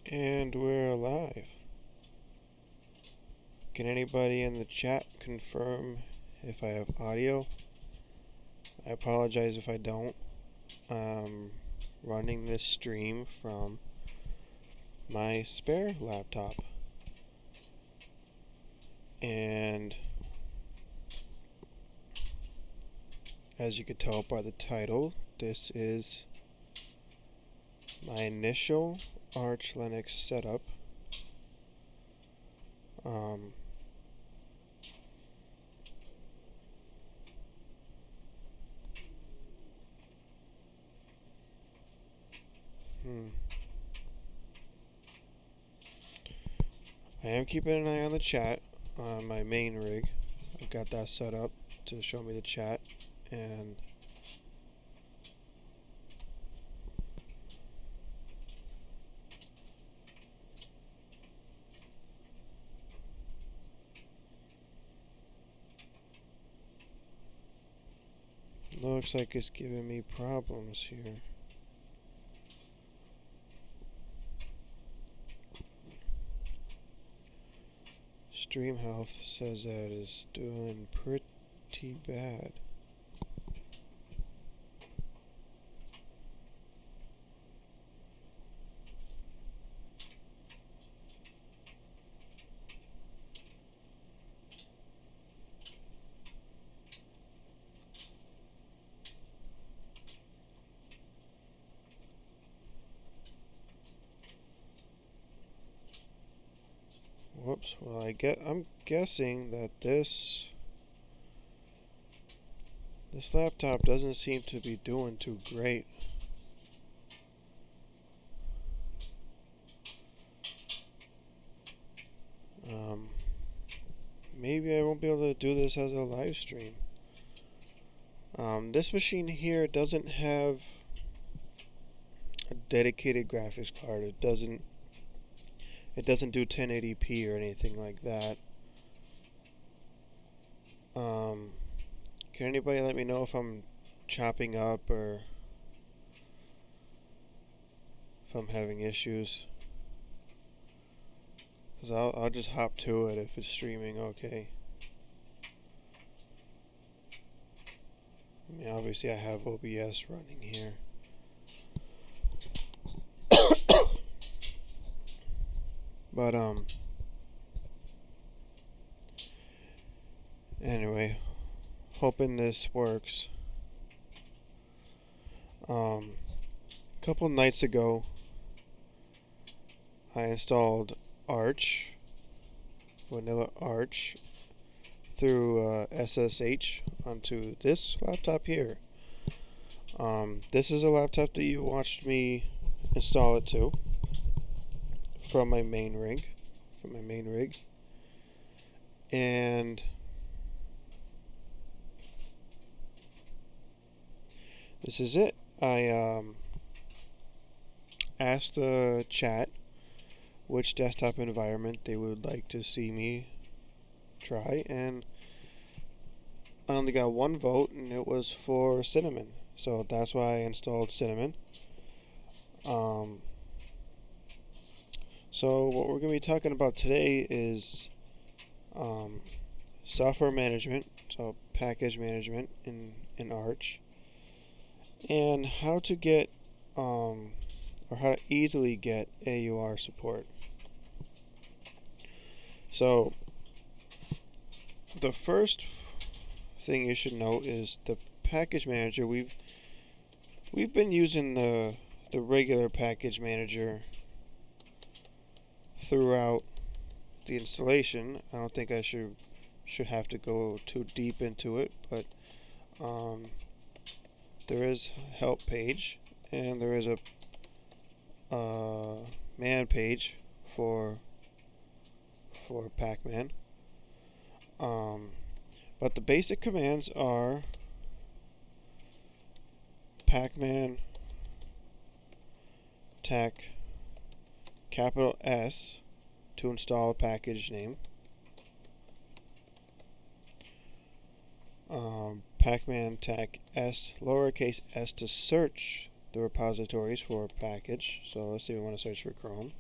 And we're live. Can anybody in the chat confirm if I have audio? I apologize if I don't. I'm running this stream from my spare laptop. And as you can tell by the title, this is my initial Arch Linux setup. I am keeping an eye on the chat on my main rig. I've got that set up to show me the chat, and looks like it's giving me problems here. Stream health says that it is doing pretty bad. Whoops. Well, I'm guessing that this laptop doesn't seem to be doing too great. Maybe I won't be able to do this as a live stream. This machine here doesn't have a dedicated graphics card. It doesn't do 1080p or anything like that. Can anybody let me know if I'm chopping up or if I'm having issues? Because I'll just hop to it if it's streaming okay. I mean, obviously I have OBS running here. But anyway, hoping this works. A couple nights ago, I installed Arch, vanilla Arch, through SSH onto this laptop here. This is a laptop that you watched me install it to from my main rig, and this is it. I asked the chat which desktop environment they would like to see me try, and I only got one vote, and it was for Cinnamon. So that's why I installed Cinnamon. So what we're going to be talking about today is software management, so package management in Arch, and how to get or how to easily get AUR support. So the first thing you should note is the package manager. We've been using the regular package manager throughout the installation. I don't think I should have to go too deep into it, but there is a help page, and there is a man page for Pacman. But the basic commands are Pacman tac capital S to install a package name. Pacman tac S lowercase s to search the repositories for a package. So let's say we want to search for Chrome.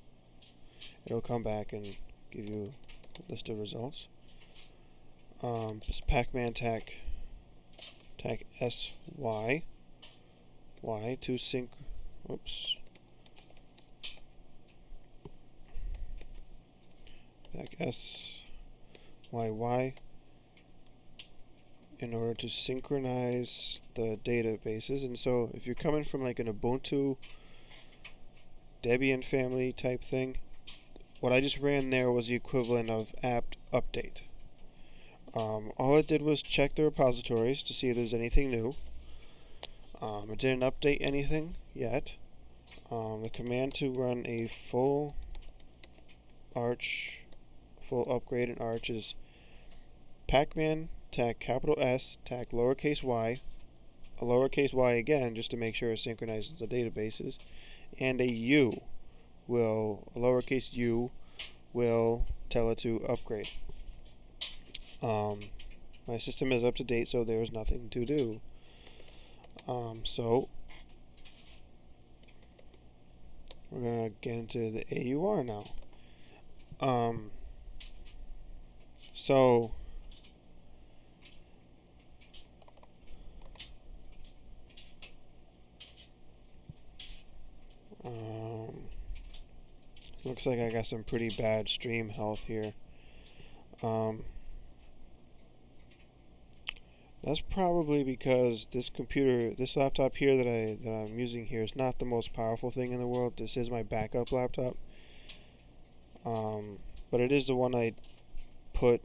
it'll come back and give you a list of results. Pacman tac SY Y to sync. Whoops. Pac SYY in order to synchronize the databases. And so if you're coming from like an Ubuntu Debian family type thing, what I just ran there was the equivalent of apt update. All it did was check the repositories to see if there's anything new. It didn't update anything yet. The command to run a full upgrade in Arch is pacman tac capital S tac lowercase y, a lowercase y again just to make sure it synchronizes the databases, and a lowercase u will tell it to upgrade. My system is up to date, so there's nothing to do. So we're gonna get into the AUR now. So looks like I got some pretty bad stream health here. That's probably because this laptop here that I'm using here is not the most powerful thing in the world. This is my backup laptop, but it is the one I put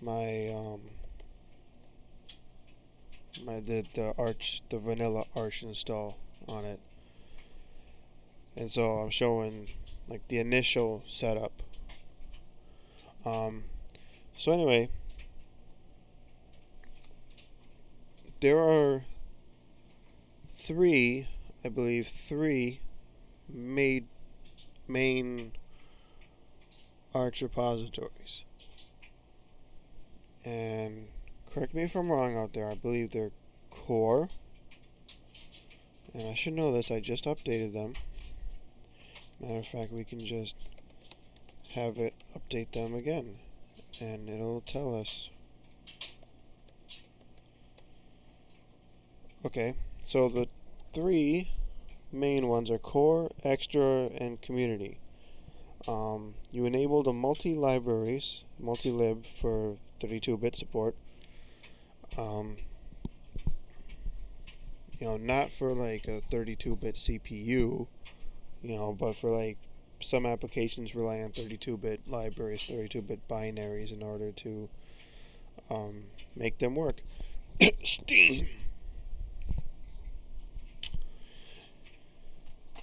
my the vanilla Arch install on it, and so I'm showing like the initial setup. So anyway. There are three main Arch repositories. And correct me if I'm wrong out there, I believe they're core. And I should know this, I just updated them. Matter of fact, we can just have it update them again. And it'll tell us. Okay, so the three main ones are core, extra, and community. You enable the multi-lib for 32-bit support. Not for like a 32-bit CPU, but for like some applications rely on 32-bit libraries, 32-bit binaries in order to make them work. Steam!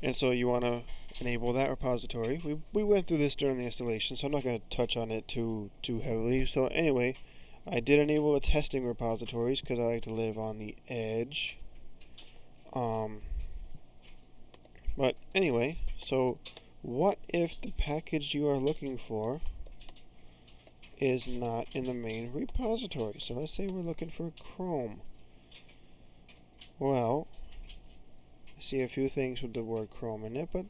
And so you want to enable that repository. We went through this during the installation, so I'm not going to touch on it too heavily. So anyway, I did enable the testing repositories because I like to live on the edge. But anyway, so what if the package you are looking for is not in the main repository? So let's say we're looking for Chrome. Well, I see a few things with the word Chrome in it, but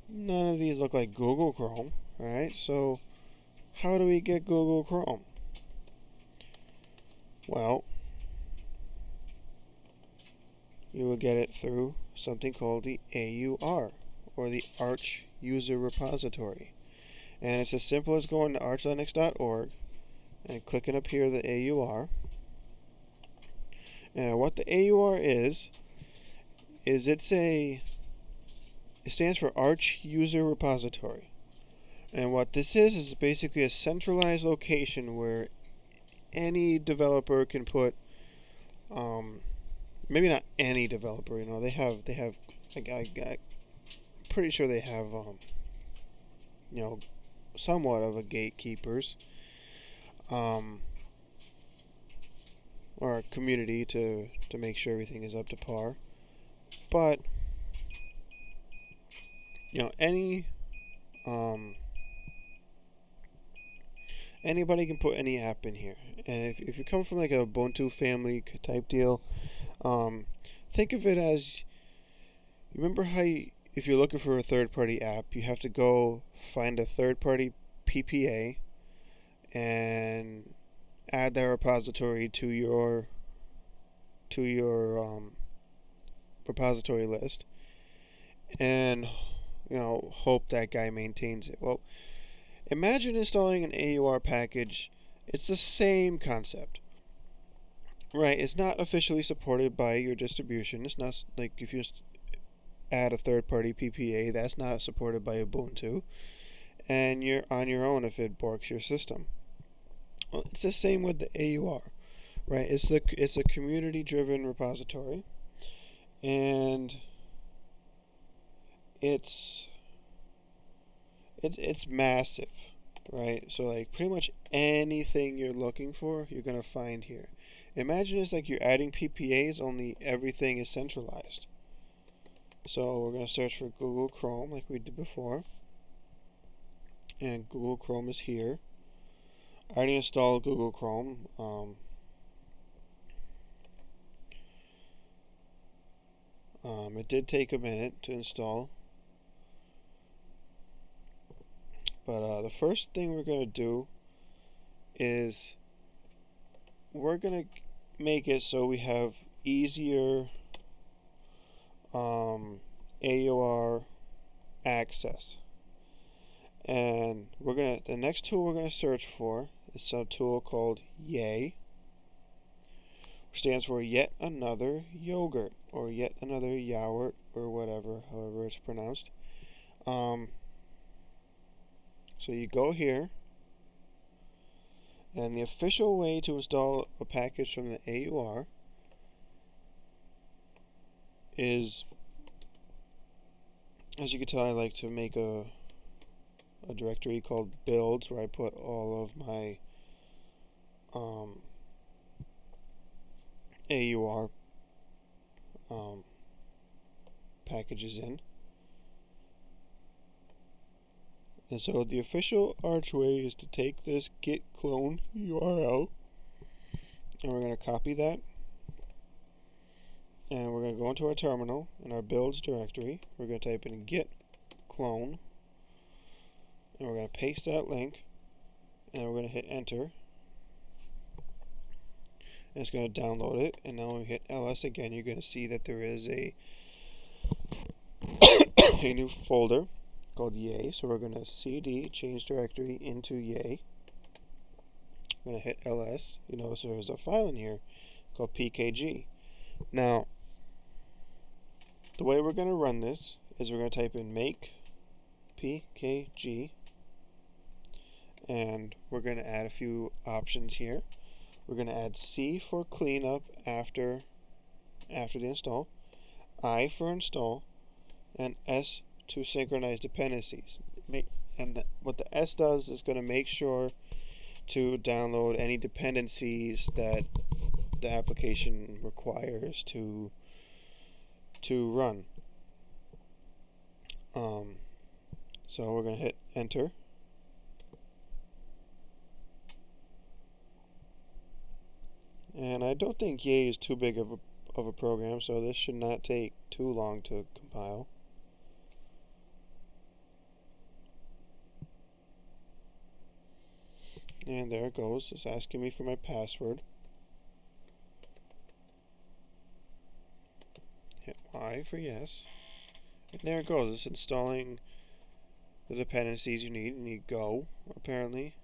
none of these look like Google Chrome, right? So how do we get Google Chrome? Well, you will get it through something called the AUR, or the Arch User Repository. And it's as simple as going to archlinux.org and clicking up here the AUR. And what the AUR is it stands for Arch User Repository. And what this is basically a centralized location where any developer can put, maybe not any developer, they have I'm pretty sure they have, somewhat of a gatekeepers, or a community to make sure everything is up to par. But anybody can put any app in here. And if you come from like a Ubuntu family type deal, think of it as, you remember how if you're looking for a third-party app, you have to go find a third-party PPA and add that repository to your repository list, and hope that guy maintains it. Well, imagine installing an AUR package. It's the same concept, right? It's not officially supported by your distribution. It's not like if you just add a third-party PPA, that's not supported by Ubuntu, and you're on your own if it borks your system. Well, it's the same with the AUR, right? It's a community-driven repository, and it's massive, right? So like pretty much anything you're looking for, you're gonna find here. Imagine it's like you're adding PPAs, only everything is centralized. So we're gonna search for Google Chrome like we did before, and Google Chrome is here. I already installed Google Chrome. It did take a minute to install, but the first thing we're going to do is we're going to make it so we have easier AUR access. And the next tool we're going to search for is a tool called Yay. Stands for yet another yogurt, or yet another yogurt, or whatever, however it's pronounced. So you go here, and the official way to install a package from the AUR is, as you can tell, I like to make a directory called builds, where I put all of my AUR packages in. And so the official archway is to take this git clone URL, and we're going to copy that, and we're going to go into our terminal in our builds directory. We're going to type in git clone, and we're going to paste that link, and we're going to hit enter. And it's going to download it, and now when we hit ls again, you're going to see that there is a new folder called Yay. So we're going to cd change directory into Yay. I'm going to hit ls. You notice there's a file in here called pkg. Now, the way we're going to run this is we're going to type in make pkg, and we're going to add a few options here. We're going to add C for cleanup after the install, I for install, and S to synchronize dependencies. What the S does is going to make sure to download any dependencies that the application requires to run. So we're going to hit enter. And I don't think Yay is too big of a program, so this should not take too long to compile. And there it goes. It's asking me for my password. Hit Y for yes. And there it goes. It's installing the dependencies you need. You need Go, apparently.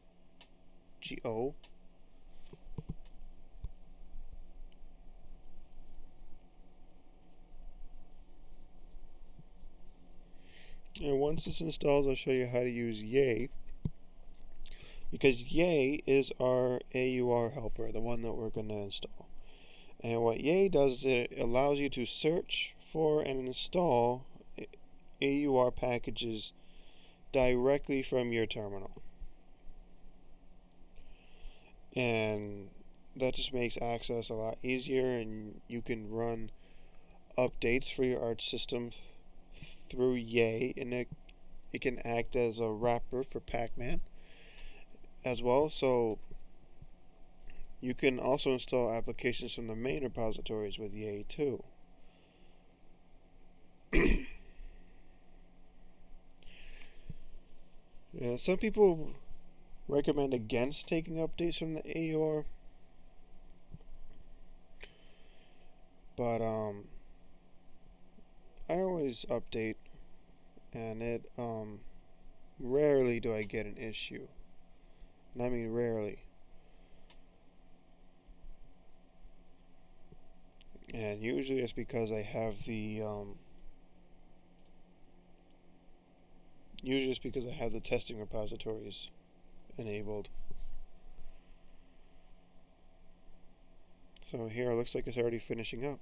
Go. And once it's installed, I'll show you how to use Yay, because Yay is our AUR helper, the one that we're going to install. And what Yay does is it allows you to search for and install AUR packages directly from your terminal. And that just makes access a lot easier, and you can run updates for your Arch system through Yay, and it can act as a wrapper for Pac-Man as well. So you can also install applications from the main repositories with Yay too. And some people recommend against taking updates from the AUR, but I always update, and it rarely do I get an issue, and I mean rarely. And usually it's because I have the testing repositories enabled. So here it looks like it's already finishing up.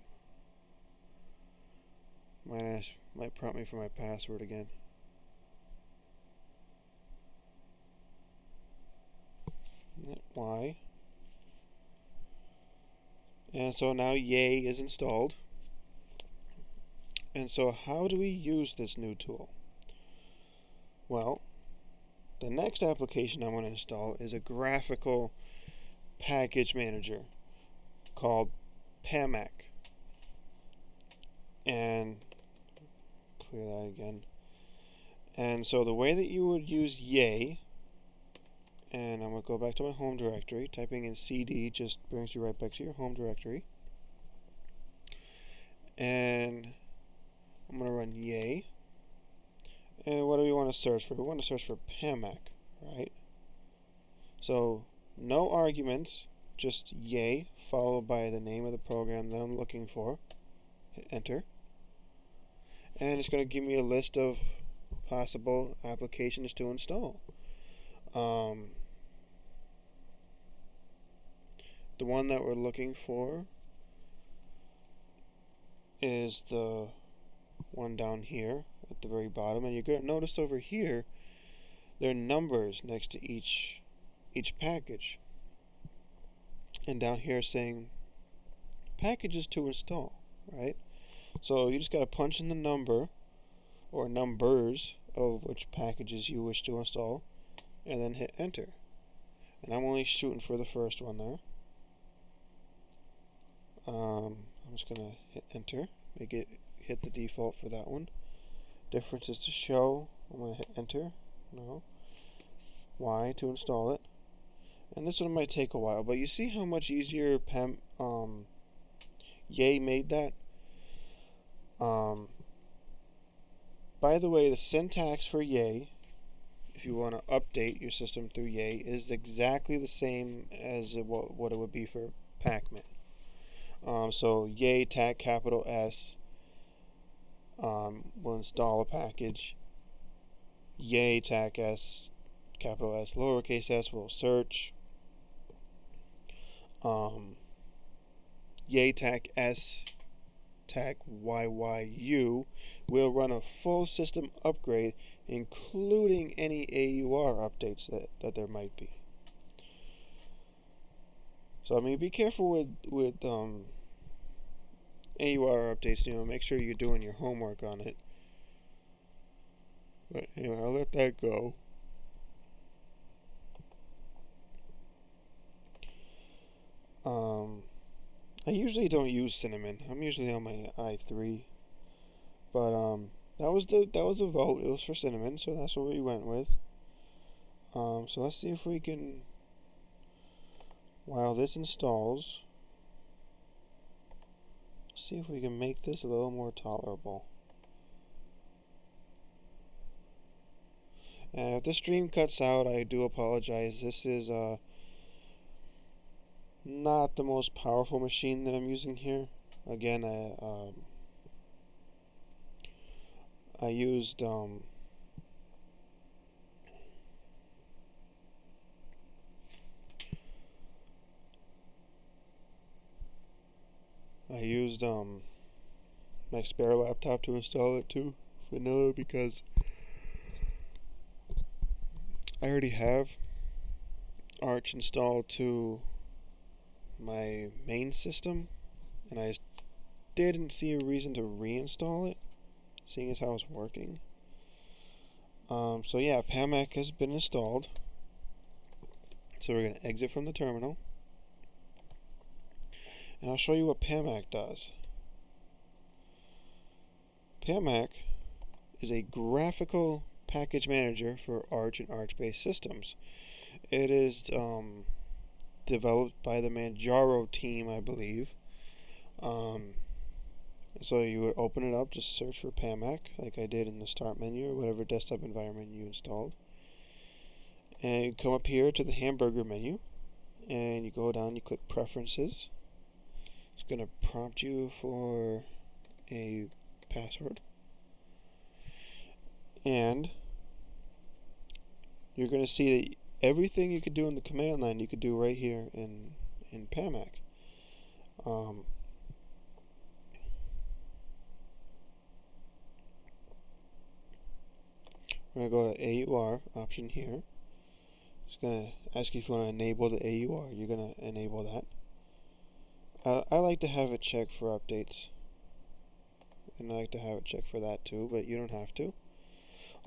Might prompt me for my password again. Y. And so now Yay is installed. And so how do we use this new tool? Well, the next application I want to install is a graphical package manager called PAMAC. And clear that again. And so the way that you would use Yay, and I'm going to go back to my home directory. Typing in CD just brings you right back to your home directory. And I'm going to run Yay. And what do we want to search for? We want to search for PAMAC, right? So no arguments, just Yay followed by the name of the program that I'm looking for. Hit enter. And it's going to give me a list of possible applications to install. The one that we're looking for is the one down here at the very bottom, and you're going to notice over here there are numbers next to each package, and down here saying packages to install, right? So you just got to punch in the number or numbers of which packages you wish to install, and then hit enter. And I'm only shooting for the first one there. I'm just gonna hit enter, make it hit the default for that one. Differences to show, I'm gonna hit enter, no. Y to install it. And this one might take a while, but you see how much easier Yay made that? By the way, the syntax for Yay, if you want to update your system through Yay, is exactly the same as what it would be for Pacman. So Yay tag capital S will install a package. Yay tag S capital S lowercase s will search. Yay tag S tag YYU will run a full system upgrade, including any AUR updates that there might be. So I mean, be careful with AUR updates. Make sure you're doing your homework on it. But anyway, I'll let that go. I usually don't use Cinnamon. I'm usually on my i3, but that was the vote. It was for Cinnamon, so that's what we went with. So let's see if we can. While this installs, see if we can make this a little more tolerable. And if the stream cuts out, I do apologize. This is not the most powerful machine that I'm using here. Again, I used my spare laptop to install it too, vanilla, because I already have Arch installed to my main system, and I didn't see a reason to reinstall it, seeing as how it's working. So yeah, PAMAC has been installed. So we're going to exit from the terminal, and I'll show you what PAMAC does. PAMAC is a graphical package manager for Arch and Arch-based systems. It is developed by the Manjaro team, I believe. So you would open it up, just search for PAMAC, like I did in the start menu or whatever desktop environment you installed. And you come up here to the hamburger menu, and you go down, you click Preferences. It's going to prompt you for a password. And you're going to see that everything you could do in the command line, you could do right here in PAMAC. We're going to go to AUR option here. It's going to ask you if you want to enable the AUR. You're going to enable that. I like to have it checked for updates. And I like to have it checked for that too, but you don't have to.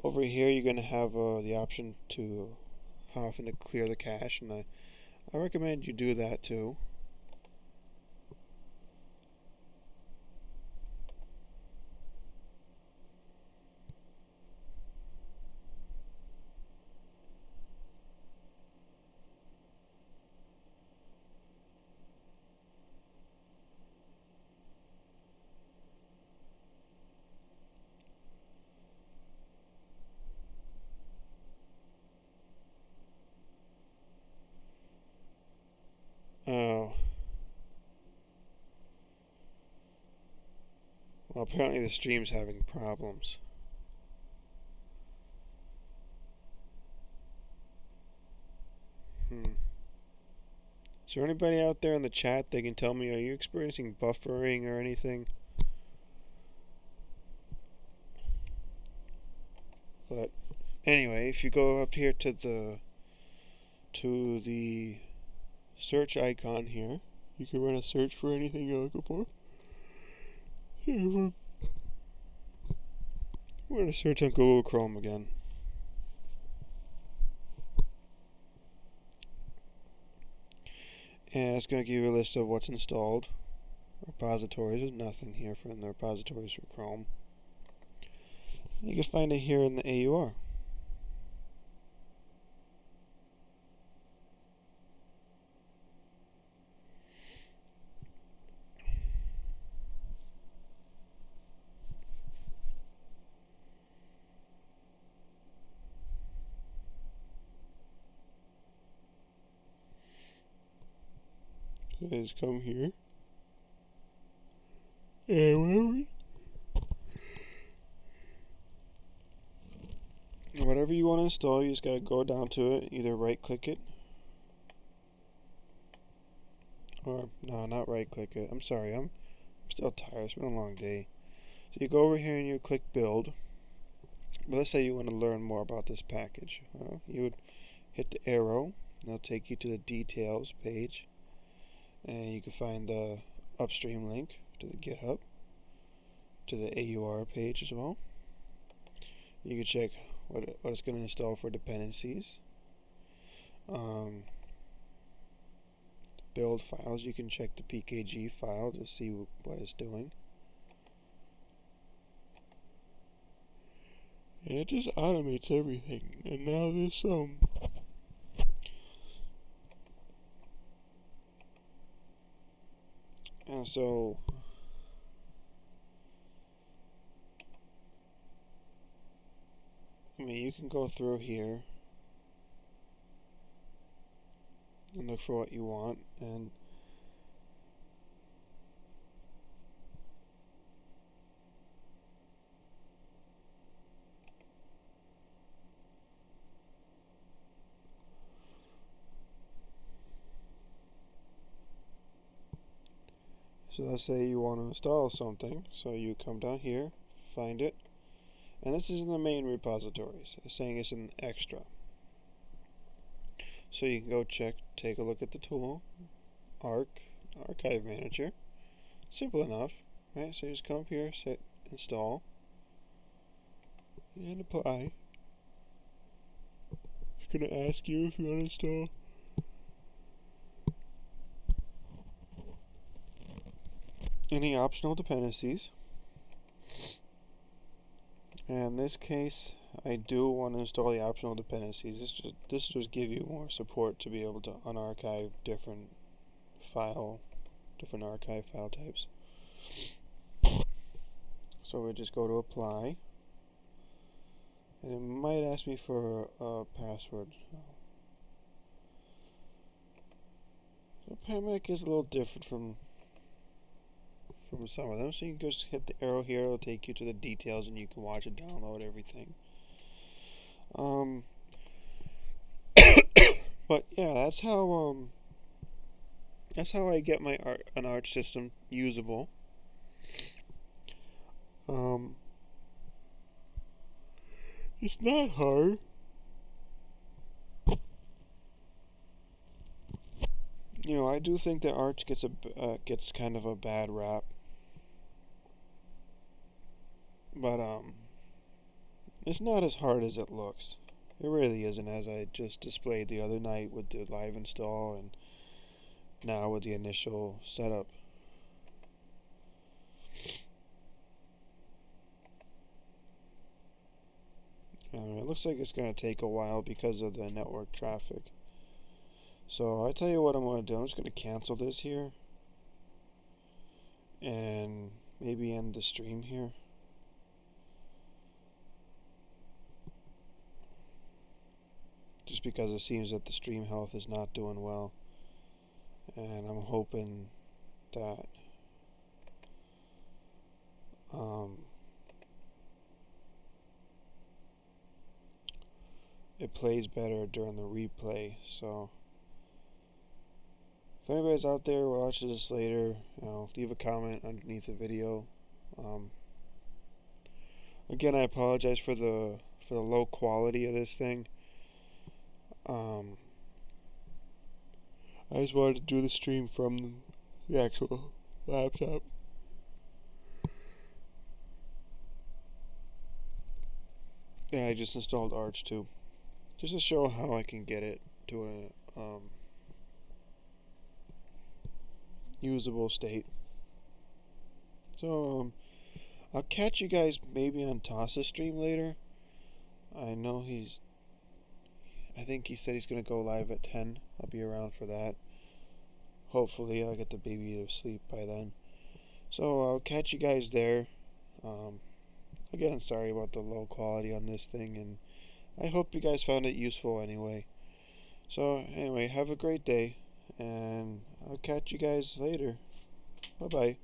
Over here you're going to have the option to how often to clear the cache, and I recommend you do that too. Oh. Well, apparently the stream's having problems. Is there anybody out there in the chat that can tell me, are you experiencing buffering or anything? But anyway, if you go up here to the search icon here, you can run a search for anything you're looking for. We're going to search on Google Chrome again. And it's going to give you a list of what's installed. Repositories, there's nothing here from the repositories for Chrome. You can find it here in the AUR. So just come here. And whatever you want to install, you just got to go down to it, either right click it, or no, not right click it. I'm sorry, I'm still tired. It's been a long day. So you go over here and you click build. But let's say you want to learn more about this package. You would hit the arrow, and it'll take you to the details page. And you can find the upstream link to the GitHub, to the AUR page as well. You can check what it's going to install for dependencies. Build files, you can check the PKG file to see what it's doing. And it just automates everything. And now this and so I mean, you can go through here and look for what you want, and so let's say you want to install something, so you come down here, find it, and this is in the main repositories. It's saying it's an extra. So you can go take a look at the tool, Archive Manager. Simple enough, right? So you just come up here, set install, and apply. It's going to ask you if you want to install any optional dependencies. And in this case, I do want to install the optional dependencies. This just give you more support to be able to unarchive different archive file types. So we just go to apply, and it might ask me for a password. So PAMAC is a little different from some of them. So you can just hit the arrow here; it'll take you to the details, and you can watch it download everything. But yeah, that's how I get an Arch system usable. It's not hard. I do think that Arch gets kind of a bad rap, but it's not as hard as it looks. It really isn't, as I just displayed the other night with the live install and now with the initial setup. It looks like it's going to take a while because of the network traffic. So I tell you what I'm going to do. I'm just going to cancel this here and maybe end the stream here. Just because it seems that the stream health is not doing well. And I'm hoping that it plays better during the replay. So if anybody's out there watching this later, leave a comment underneath the video. Again, I apologize for the low quality of this thing. I just wanted to do the stream from the actual laptop. And I just installed Arch too, just to show how I can get it to a usable state. So I'll catch you guys maybe on Toss's stream later. I think he said he's going to go live at 10. I'll be around for that. Hopefully I'll get the baby to sleep by then. So I'll catch you guys there. Again, sorry about the low quality on this thing, and I hope you guys found it useful anyway. So anyway, have a great day, and I'll catch you guys later. Bye-bye.